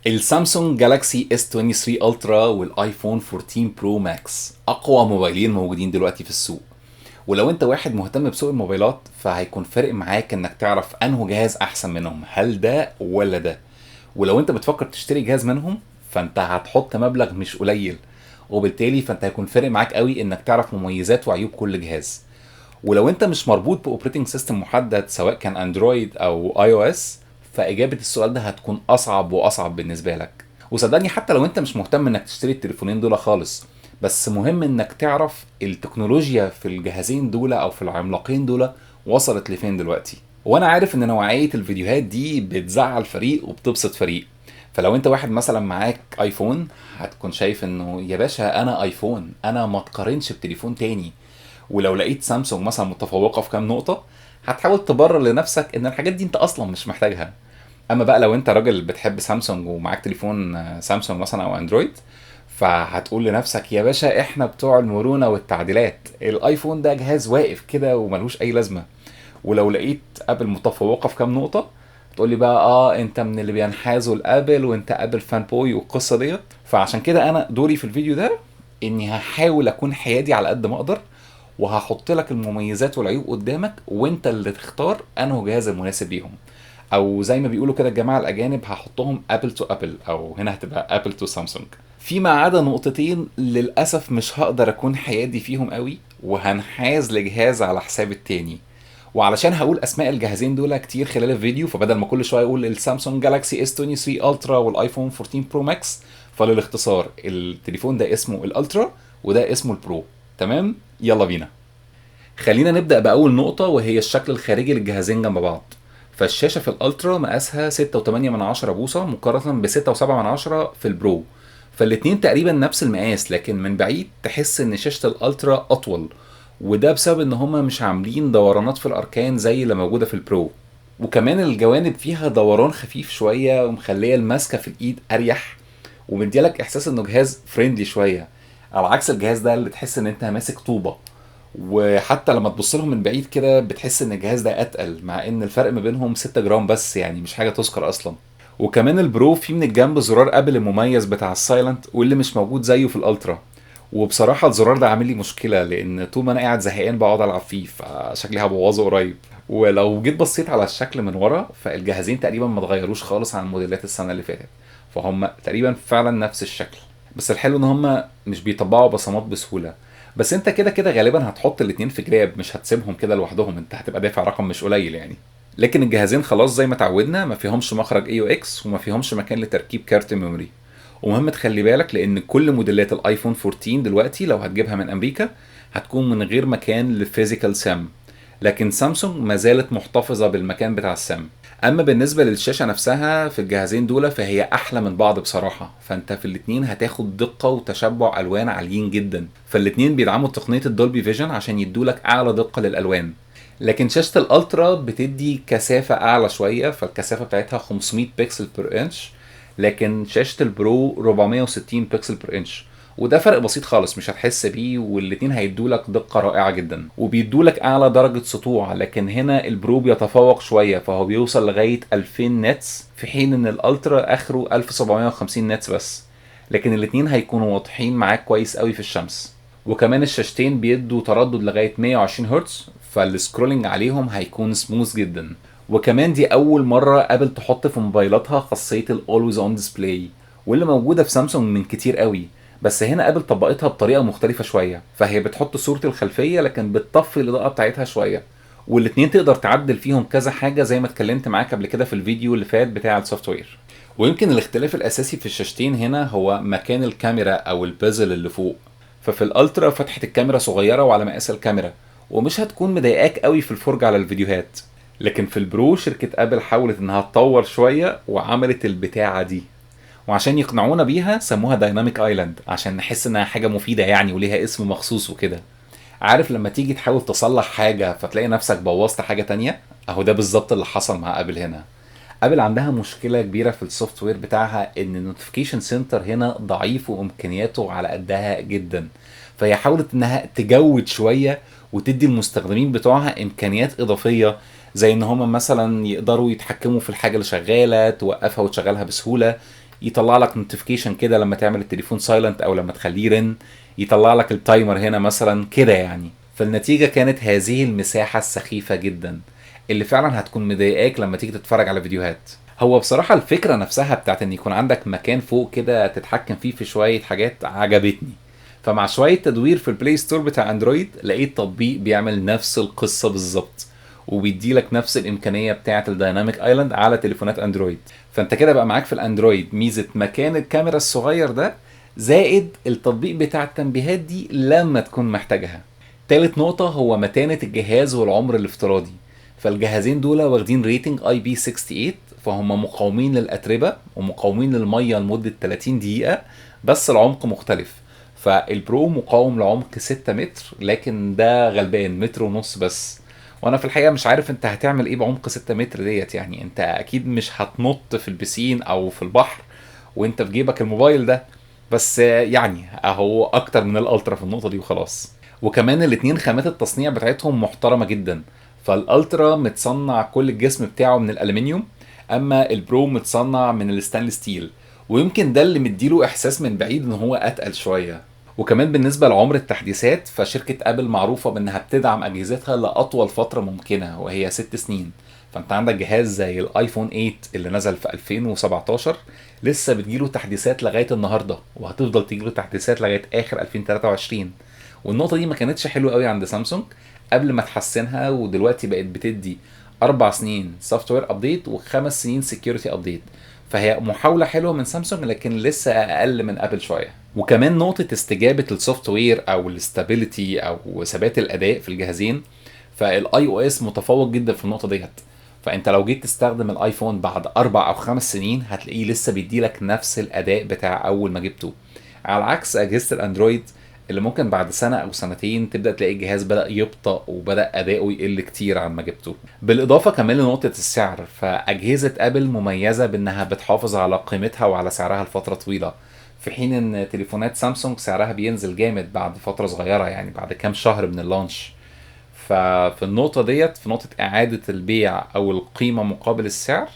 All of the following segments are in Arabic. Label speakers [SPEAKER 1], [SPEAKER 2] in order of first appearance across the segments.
[SPEAKER 1] السامسونج جالاكسي اس 23 الترا والايفون 14 برو ماكس اقوى موبايلين موجودين دلوقتي في السوق. ولو انت واحد مهتم بسوق الموبايلات فهيكون فارق معاك انك تعرف انه جهاز احسن منهم، هل ده ولا ده. ولو انت بتفكر تشتري جهاز منهم فانت هتحط مبلغ مش قليل، وبالتالي فانت هيكون فارق معاك قوي انك تعرف مميزات وعيوب كل جهاز. ولو انت مش مربوط باوبريتنج سيستم محدد سواء كان اندرويد او اي او اس، فاجابه السؤال ده هتكون اصعب واصعب بالنسبه لك. وصدقني حتى لو انت مش مهتم انك تشتري التليفونين دول خالص، بس مهم انك تعرف التكنولوجيا في الجهازين دول او في العملاقين دول وصلت لفين دلوقتي. وانا عارف ان نوعيه الفيديوهات دي بتزعل فريق وبتبسط فريق. فلو انت واحد مثلا معاك ايفون هتكون شايف انه يا باشا انا ايفون، انا ما تقارنش بتليفون تاني. ولو لقيت سامسونج مثلا متفوقه في كام نقطه هتحاول تبرر لنفسك ان الحاجات دي انت اصلا مش محتاجها. اما بقى لو انت راجل بتحب سامسونج ومعاك تليفون سامسونج مثلا او اندرويد، فهتقول لنفسك يا باشا احنا بتوع المرونه والتعديلات، الايفون ده جهاز واقف كده وملهوش اي لازمه. ولو لقيت ابل متفوقه في كام نقطه تقول لي بقى انت من اللي بينحازوا لابل وانت ابل فان بوي والقصه ديت. فعشان كده انا دوري في الفيديو ده اني هحاول اكون حيادي على قد ما اقدر، وهحط لك المميزات والعيوب قدامك وانت اللي تختار انه جهاز المناسب ليهم. او زي ما بيقولوا كده الجماعه الاجانب هحطهم ابل تو ابل، او هنا هتبقى ابل تو سامسونج. فيما عدا نقطتين للاسف مش هقدر اكون حيادي فيهم قوي، وهنحاز لجهاز على حساب التاني. وعلشان هقول اسماء الجهازين دول كتير خلال الفيديو، فبدل ما كل شويه اقول السامسونج جالاكسي اس 23 الترا والايفون 14 برو ماكس، فللاختصار التليفون ده اسمه الالترا وده اسمه البرو. تمام، يلا بينا. خلينا نبدأ بأول نقطة وهي الشكل الخارجي للجهازين جنب بعض. فالشاشة في الألترا مقاسها 6.8 بوصة مقارنة ب 6.7 في البرو. فالاتنين تقريبا نفس المقاس، لكن من بعيد تحس ان شاشة الألترا أطول، وده بسبب ان هما مش عاملين دورانات في الأركان زي اللي موجودة في البرو. وكمان الجوانب فيها دوران خفيف شوية ومخلية الماسكة في الإيد أريح، ومديلك إحساس انه جهاز فريندلي شوية، على عكس الجهاز ده اللي تحس ان انت ماسك طوبة. وحتى لما تبص لهم من بعيد كده بتحس ان الجهاز ده اتقل، مع ان الفرق ما بينهم 6 جرام بس، يعني مش حاجه تذكر اصلا. وكمان البرو فيه من الجنب زرار ابل المميز بتاع السايلنت واللي مش موجود زيه في الالترا. وبصراحه الزرار ده عامل لي مشكله، لان طول ما انا قاعد زهقان بقعد العب فيه، فشكلي هبوظه قريب. ولو جيت بصيت على الشكل من ورا فالجهازين تقريبا ما اتغيروش خالص عن موديلات السنه اللي فاتت، فهم تقريبا فعلا نفس الشكل. بس الحلو ان هم مش بيطبعوا بصمات بسهوله. بس انت كده كده غالبا هتحط الاتنين في جراب، مش هتسيبهم كده لوحدهم، انت هتبقى دافع رقم مش قليل يعني. لكن الجهازين خلاص زي ما اتعودنا ما فيهمش مخرج اي او اكس وما فيهمش مكان لتركيب كارت ميموري. ومهم تخلي بالك لان كل موديلات الايفون 14 دلوقتي لو هتجيبها من امريكا هتكون من غير مكان لفيزيكال سام، لكن سامسونج ما زالت محتفظة بالمكان بتاع السام. اما بالنسبة للشاشة نفسها في الجهازين دول فهي احلى من بعض بصراحة، فانت في الاتنين هتاخد دقة وتشبع الوان عاليين جدا. فالاتنين بيدعموا تقنية الدولبي فيجن عشان يدولك اعلى دقة للالوان. لكن شاشة الالترا بتدي كثافة اعلى شوية، فالكثافة بتاعتها 500 بكسل بير انش، لكن شاشة البرو 460 بكسل بير انش. وده فرق بسيط خالص مش هتحس بيه، والاتنين هيدولك دقة رائعة جدا وبيدولك اعلى درجة سطوع. لكن هنا البرو بيتفوق شوية فهو بيوصل لغاية 2000 نتس، في حين ان الالترا اخره 1750 نتس بس. لكن الاتنين هيكونوا واضحين معاك كويس قوي في الشمس. وكمان الشاشتين بيدوا تردد لغاية 120 هرتز، فالسكرولينج عليهم هيكون سموث جدا. وكمان دي اول مرة ابل تحط في موبايلاتها خاصية الاولويز اون ديسبلاي، واللي موجودة في سامسونج من كتير قوي. بس هنا ابل طبقتها بطريقه مختلفه شويه، فهي بتحط صوره الخلفيه لكن بتطفي الاضاءه بتاعتها شويه. والاتنين تقدر تعدل فيهم كذا حاجه زي ما اتكلمت معاك قبل كده في الفيديو اللي فات بتاع السوفت وير. ويمكن الاختلاف الاساسي في الشاشتين هنا هو مكان الكاميرا او البازل اللي فوق. ففي الالترا فتحه الكاميرا صغيره وعلى مقاس الكاميرا، ومش هتكون مضايقاك قوي في الفرجه على الفيديوهات. لكن في البرو شركه ابل حاولت انها تطور شويه وعملت البتاعه دي، وعشان يقنعونا بيها سموها دايناميك ايلاند عشان نحس انها حاجه مفيده يعني وليها اسم مخصوص وكده. عارف لما تيجي تحاول تصلح حاجه فتلاقي نفسك بوظت حاجه تانية؟ اهو ده بالظبط اللي حصل مع ابل هنا. ابل عندها مشكله كبيره في السوفت وير بتاعها ان النوتيفيكيشن سنتر هنا ضعيف وامكانياته على قدها جدا. فهي حاولت انها تجود شويه وتدي المستخدمين بتوعها امكانيات اضافيه، زي ان هم مثلا يقدروا يتحكموا في الحاجه اللي شغاله توقفها وتشغلها بسهوله، يطلع لك نوتيفيكيشن كده لما تعمل التليفون سايلنت او لما تخليه رن، يطلع لك التايمر هنا مثلا كده يعني. فالنتيجة كانت هذه المساحة السخيفة جدا اللي فعلا هتكون مضايقاك لما تيجي تتفرج على فيديوهات. هو بصراحة الفكرة نفسها بتاعت ان يكون عندك مكان فوق كده تتحكم فيه في شوية حاجات عجبتني. فمع شوية تدوير في البلاي ستور بتاع اندرويد لقيت تطبيق بيعمل نفس القصة بالظبط، وبيدي لك نفس الامكانيه بتاعه الدايناميك ايلاند على تليفونات اندرويد. فانت كده بقى معاك في الاندرويد ميزه مكان الكاميرا الصغير ده، زائد التطبيق بتاع التنبيهات دي لما تكون محتاجها. تالت نقطة هو متانة الجهاز والعمر الافتراضي. فالجهازين دول واخدين ريتنج IP68، فهم مقاومين للأتربة ومقاومين للمية لمدة 30 دقيقة، بس العمق مختلف. فالبرو مقاوم لعمق 6 متر، لكن ده غلبان متر ونص بس. وانا في الحقيقه مش عارف انت هتعمل ايه بعمق 6 متر ديت، يعني انت اكيد مش هتنط في البسين او في البحر وانت في جيبك الموبايل ده. بس يعني اهو اكتر من الالترا في النقطه دي وخلاص. وكمان الاتنين خامات التصنيع بتاعتهم محترمه جدا. فالالترا متصنع كل الجسم بتاعه من الالومنيوم، اما البرو متصنع من الستانلس ستيل، ويمكن ده اللي مديله احساس من بعيد ان هو اتقل شويه. وكمان بالنسبة لعمر التحديثات، فشركة ابل معروفة بانها بتدعم اجهزتها لاطول فترة ممكنة وهي 6 سنين. فانت عندك جهاز زي الايفون 8 اللي نزل في 2017 لسه بتجيله تحديثات لغاية النهاردة، وهتفضل تجيله تحديثات لغاية اخر 2023. والنقطة دي ما كانتش حلوة قوي عند سامسونج قبل ما تحسنها، ودلوقتي بقت بتدي 4 سنين سوفت وير ابديت و5 سنين سكيورتي ابديت. فهي محاولة حلوة من سامسونج لكن لسه اقل من ابل شوية. وكمان نقطة استجابة السوفت وير او الاستابيليتي او ثبات الاداء في الجهازين، فالاي او اس متفوق جدا في النقطة ديت. فانت لو جيت تستخدم الايفون بعد 4 او 5 سنين هتلاقيه لسه بيديلك نفس الاداء بتاع اول ما جبته، على عكس اجهزة الاندرويد اللي ممكن بعد سنة او سنتين تبدأ تلاقي الجهاز بدأ يبطأ وبدأ اداؤه يقل كتير عن ما جبته. بالاضافة كمان لنقطة السعر، فاجهزة ابل مميزة بانها بتحافظ على قيمتها وعلى سعرها لفترة طويلة، في حين ان تليفونات سامسونج سعرها بينزل جامد بعد فترة صغيرة، يعني بعد كام شهر من اللانش. ففي النقطة ديت، في نقطة إعادة البيع أو القيمة مقابل السعر،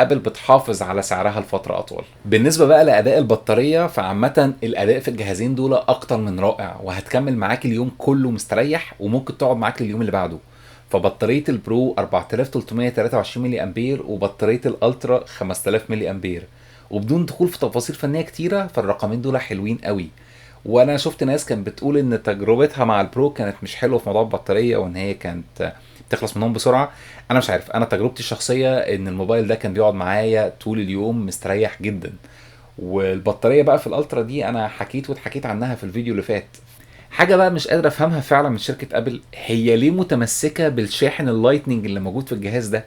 [SPEAKER 1] ابل بتحافظ على سعرها لفترة أطول. بالنسبة بقى لأداء البطارية، فعامة الأداء في الجهازين دول أكتر من رائع، وهتكمل معاك اليوم كله مستريح وممكن تقعد معاك اليوم اللي بعده. فبطارية البرو 4323 ملي أمبير، وبطارية الألترا 5000 ملي أمبير. وبدون دخول في تفاصيل فنية كتيرة، فالرقمين دول حلوين قوي. وانا شفت ناس كانت بتقول ان تجربتها مع البرو كانت مش حلوه في موضوع البطاريه، وان هي كانت بتخلص منهم بسرعه. انا مش عارف، انا تجربتي الشخصيه ان الموبايل ده كان بيقعد معايا طول اليوم مستريح جدا. والبطاريه بقى في الالترا دي انا حكيت واتحكيت عنها في الفيديو اللي فات. حاجه بقى مش قادر افهمها فعلا من شركه ابل، هي ليه متمسكه بالشاحن اللايتنينج اللي موجود في الجهاز ده؟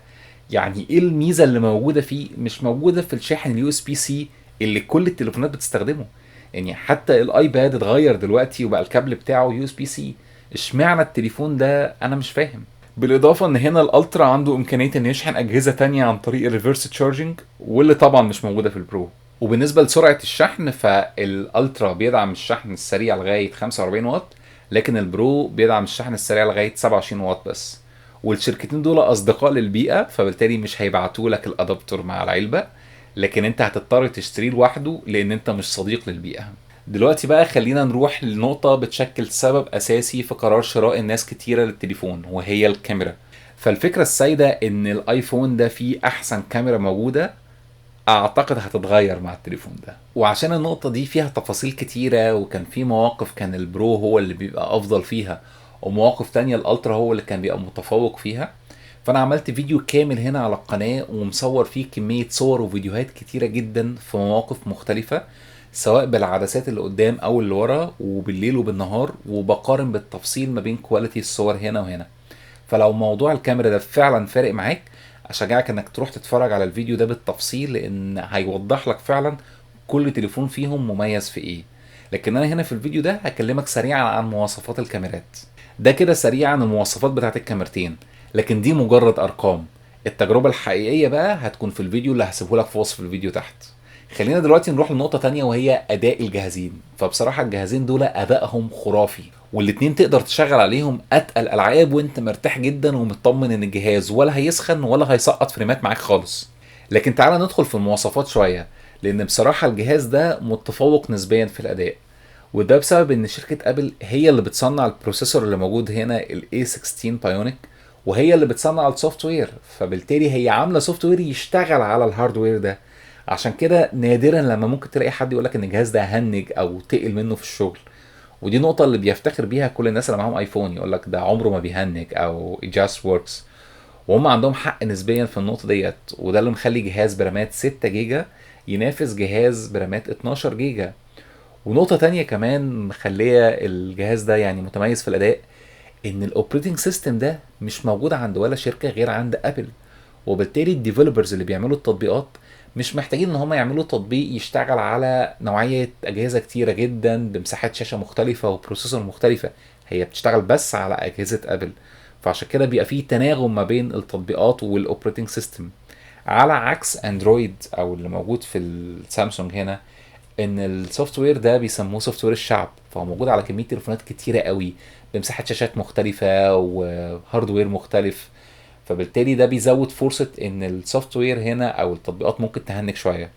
[SPEAKER 1] يعني ايه الميزه اللي موجوده فيه مش موجوده في الشاحن اليو اس بي سي اللي كل التليفونات بتستخدمه؟ يعني حتى الايباد اتغير دلوقتي وبقى الكابل بتاعه يو اس بي سي، اشمعنى التليفون ده؟ انا مش فاهم. بالاضافه ان هنا الالترا عنده امكانيه انه يشحن اجهزه تانية عن طريق الريفرس تشارجنج، واللي طبعا مش موجوده في البرو. وبالنسبه لسرعه الشحن، فالالترا بيدعم الشحن السريع لغايه 45 واط، لكن البرو بيدعم الشحن السريع لغايه 27 واط بس. والشركتين دول اصدقاء للبيئه، فبالتالي مش هيبعتوا لك الادابتور مع العلبه، لكن انت هتضطر تشتريه لوحده لان انت مش صديق للبيئه. دلوقتي بقى خلينا نروح لنقطة بتشكل سبب أساسي في قرار شراء الناس كتيرة للتليفون، وهي الكاميرا. فالفكرة السائدة إن الآيفون ده فيه أحسن كاميرا موجودة، أعتقد هتتغير مع التليفون ده. وعشان النقطة دي فيها تفاصيل كتيرة، وكان في مواقف كان البرو هو اللي بيبقى أفضل فيها، ومواقف تانية الألترا هو اللي كان بيبقى متفوق فيها. فأنا عملت فيديو كامل هنا على القناة ومصور فيه كمية صور وفيديوهات كتيرة جدا في مواقف مختلفة، سواء بالعدسات اللي قدام او اللي ورا، وبالليل وبالنهار، وبقارن بالتفصيل ما بين كواليتي الصور هنا وهنا. فلو موضوع الكاميرا ده فعلا فارق معاك، اشجعك انك تروح تتفرج على الفيديو ده بالتفصيل، لان هيوضح لك فعلا كل تليفون فيهم مميز في ايه. لكن انا هنا في الفيديو ده هكلمك سريعا عن مواصفات الكاميرات. ده كده سريعا المواصفات بتاعت الكاميرتين، لكن دي مجرد ارقام. التجربة الحقيقية بقى هتكون في الفيديو اللي هسيبه لك في وصف الفيديو تحت. خلينا دلوقتي نروح لنقطة تانية، وهي أداء الجهازين. فبصراحة الجهازين دول أدائهم خرافي، والاتنين تقدر تشغل عليهم أتقل ألعاب وانت مرتاح جدا ومطمن إن الجهاز ولا هيسخن ولا هيسقط فريمات معاك خالص. لكن تعالى ندخل في المواصفات شوية. لان بصراحة الجهاز ده متفوق نسبيا في الاداء، وده بسبب ان شركة ابل هي اللي بتصنع البروسيسور اللي موجود هنا ال A16 بايونيك، وهي اللي بتصنع السوفت وير، فبالتالي هي عاملة سوفت وير يشتغل على الهاردوير ده. عشان كده نادرا لما ممكن تلاقي حد يقولك ان الجهاز ده هنج او تقل منه في الشغل. ودي نقطة اللي بيفتخر بيها كل الناس اللي معاهم ايفون، يقولك ده عمره ما بيهنج او it just works. وهم عندهم حق نسبيا في النقطة ديت، وده اللي مخلي جهاز برامات 6 جيجا ينافس جهاز برامات 12 جيجا. ونقطة تانية كمان مخلية الجهاز ده يعني متميز في الأداء، إن الأوبريتنج سيستم ده مش موجود عند ولا شركة غير عند أبل. وبالتالي الديفلوبرز اللي بيعملوا التطبيقات مش محتاجين ان هم يعملوا تطبيق يشتغل على نوعية اجهزة كتيرة جدا بمساحات شاشة مختلفة وبروسيسور مختلفة، هي بتشتغل بس على اجهزة ابل. فعشان كده بيبقى فيه تناغم ما بين التطبيقات والاوبريتنج سيستم، على عكس اندرويد او اللي موجود في السامسونج هنا، ان السوفت وير ده بيسموه سوفت وير الشعب، فهو موجود على كمية تليفونات كتيرة قوي بمساحات شاشات مختلفة وهاردوير مختلف. فبالتالي ده بيزود فرصة ان السوفت وير هنا او التطبيقات ممكن تهنك شوية.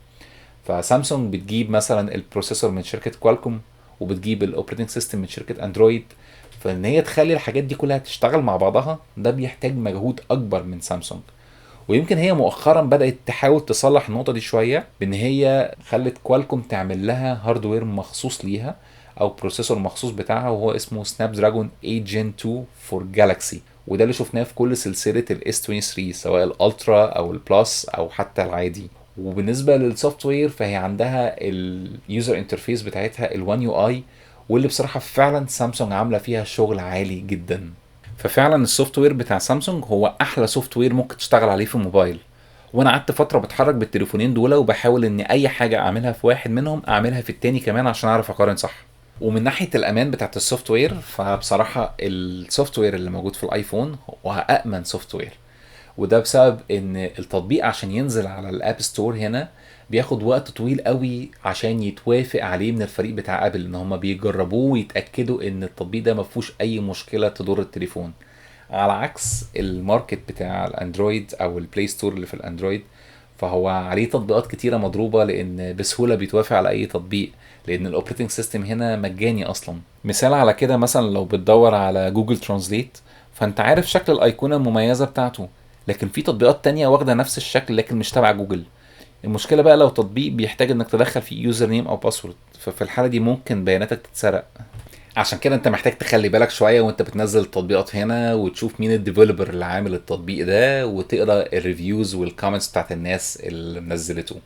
[SPEAKER 1] فسامسونج بتجيب مثلا البروسيسور من شركة كوالكوم، وبتجيب الاوبريتنج سيستم من شركة اندرويد، فان هي تخلي الحاجات دي كلها تشتغل مع بعضها ده بيحتاج مجهود اكبر من سامسونج. ويمكن هي مؤخرا بدأت تحاول تصلح النقطة دي شوية، بان هي خلت كوالكوم تعمل لها هاردوير مخصوص ليها او بروسيسور مخصوص بتاعها، وهو اسمه سناب دراجون 8 جين 2 فور جالاكسي. وده اللي شفناه في كل سلسلة الاس 23 سواء الالترا او البلس او حتى العادي. وبالنسبة للسوفت وير فهي عندها اليوزر انترفيس بتاعتها ال1 يو اي، واللي بصراحة فعلا سامسونج عاملة فيها شغل عالي جدا. ففعلا السوفت وير بتاع سامسونج هو احلى سوفت وير ممكن تشتغل عليه في الموبايل. وانا قعدت فتره بتحرك بالتليفونين دول، وبحاول ان اي حاجه اعملها في واحد منهم اعملها في التاني كمان عشان اعرف اقارن صح. ومن ناحيه الامان بتاعت السوفت وير، فبصراحه السوفت وير اللي موجود في الايفون هو امن سوفت وير. وده بسبب ان التطبيق عشان ينزل على الاب ستور هنا بياخد وقت طويل قوي عشان يتوافق عليه من الفريق بتاع ابل، ان هم بيجربوه ويتاكدوا ان التطبيق ده ما فيهوش اي مشكله تضر التليفون. على عكس الماركت بتاع الاندرويد او البلاي ستور اللي في الاندرويد، فهو عليه تطبيقات كتيرة مضروبة لان بسهولة بيتوافق على اي تطبيق، لان الاوبريتنج سيستم هنا مجاني اصلا. مثال على كده مثلا لو بتدور على جوجل ترانزليت، فانت عارف شكل الايقونة المميزة بتاعته، لكن في تطبيقات تانية واخدة نفس الشكل لكن مش تبع جوجل. المشكلة بقى لو تطبيق بيحتاج انك تدخل فيه يوزر نيم او باسورد، ففي الحالة دي ممكن بياناتك تتسرق. عشان كده انت محتاج تخلي بالك شويه وانت بتنزل التطبيقات هنا، وتشوف مين الديفلوبر اللي عامل التطبيق ده، وتقرا الريفيوز والكومنتس بتاعت الناس اللي منزلته.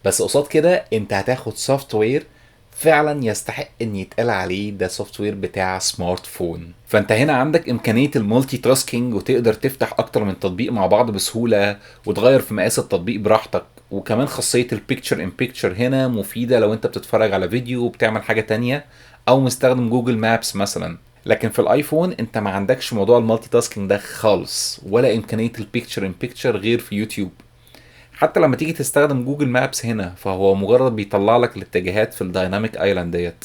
[SPEAKER 1] بس قصاد كده انت هتاخد سوفت وير فعلا يستحق ان يتقال عليه ده سوفت وير بتاع سمارت فون. فانت هنا عندك امكانيه المولتي تاسكينج، وتقدر تفتح اكتر من تطبيق مع بعض بسهوله، وتغير في مقاس التطبيق براحتك. وكمان خاصيه البيكتشر ان بيكتشر هنا مفيده لو انت بتتفرج على فيديو وبتعمل حاجه تانية، او مستخدم جوجل مابس مثلا. لكن في الايفون انت ما عندكش موضوع المالتي تاسكينج ده خالص، ولا امكانيه البيكتشر ان بيكتشر غير في يوتيوب. حتى لما تيجي تستخدم جوجل مابس هنا فهو مجرد بيطلع لك الاتجاهات في الدايناميك ايلاند ديت،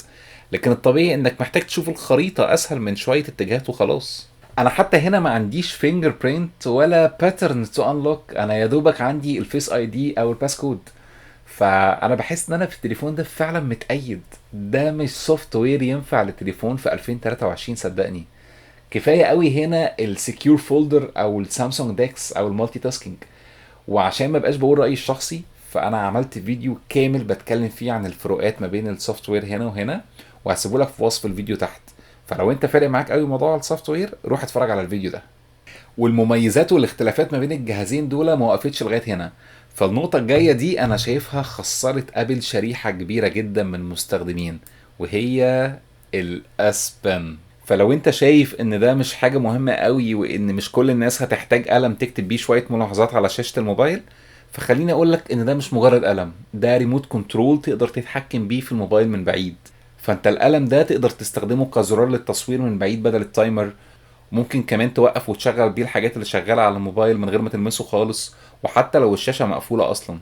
[SPEAKER 1] لكن الطبيعي انك محتاج تشوف الخريطة اسهل من شوية اتجاهات وخلاص. انا حتى هنا ما عنديش فينجر برينت ولا باترن تو انلوك، انا يا دوبك عندي الفيس اي دي او الباسكود. فانا بحس ان انا في التليفون ده فعلا متأيد، ده مش سوفت وير ينفع للتليفون في 2023 صدقني. كفايه قوي هنا السكيور فولدر او السامسونج ديكس او المالتي تاسكينج. وعشان ما بقاش بقول رأيي الشخصي، فانا عملت فيديو كامل بتكلم فيه عن الفروقات ما بين السوفت وير هنا وهنا، وهسيبه لك في وصف الفيديو تحت. فلو انت فارق معاك قوي موضوع السوفت وير روح اتفرج على الفيديو ده. والمميزات والاختلافات ما بين الجهازين دول ما وقفتش لغايه هنا. فالنقطة الجاية دي أنا شايفها خسرت أبل شريحة كبيرة جدا من المستخدمين، وهي الأس بن. فلو أنت شايف إن ده مش حاجة مهمة قوي، وإن مش كل الناس هتحتاج قلم تكتب بيه شوية ملاحظات على شاشة الموبايل، فخليني أقولك إن ده مش مجرد قلم، ده ريموت كنترول تقدر تتحكم بيه في الموبايل من بعيد. فأنت القلم ده تقدر تستخدمه كزرار للتصوير من بعيد بدل التايمر. ممكن كمان توقف وتشغل بيه الحاجات اللي شغالة على الموبايل من غير ما تلمسه خالص، وحتى لو الشاشة مقفولة أصلا.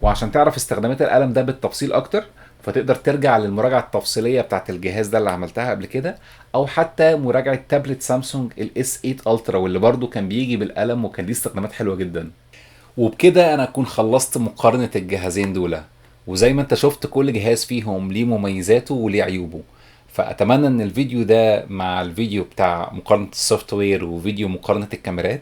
[SPEAKER 1] وعشان تعرف استخدامات القلم ده بالتفصيل أكتر، فتقدر ترجع للمراجعة التفصيلية بتاعت الجهاز ده اللي عملتها قبل كده، أو حتى مراجعة تابلت سامسونج الاس 8 الترا، واللي برضه كان بيجي بالقلم وكان ليه استخدامات حلوة جدا. وبكده أنا أكون خلصت مقارنة الجهازين دول. وزي ما انت شفت كل جهاز فيهم ليه مميزاته وليه عيوبه. فاتمنى ان الفيديو ده مع الفيديو بتاع مقارنة السوفت وير وفيديو مقارنة الكاميرات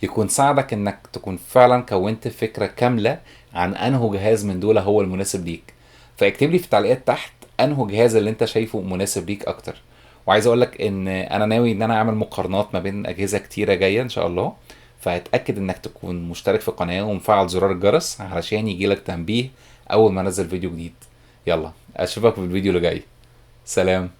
[SPEAKER 1] يكون ساعدك انك تكون فعلا كونت فكرة كاملة عن انه جهاز من دول هو المناسب ليك. فاكتب لي في التعليقات تحت انه جهاز اللي انت شايفه مناسب ليك اكتر. وعايز اقول لك ان انا ناوي ان انا اعمل مقارنات ما بين اجهزة كتيرة جاية ان شاء الله. فهتأكد انك تكون مشترك في القناة ومفعل زرار الجرس علشان يجيلك تنبيه اول ما انزل فيديو جديد. يلا اشوفك في الفيديو اللي جاي. سلام.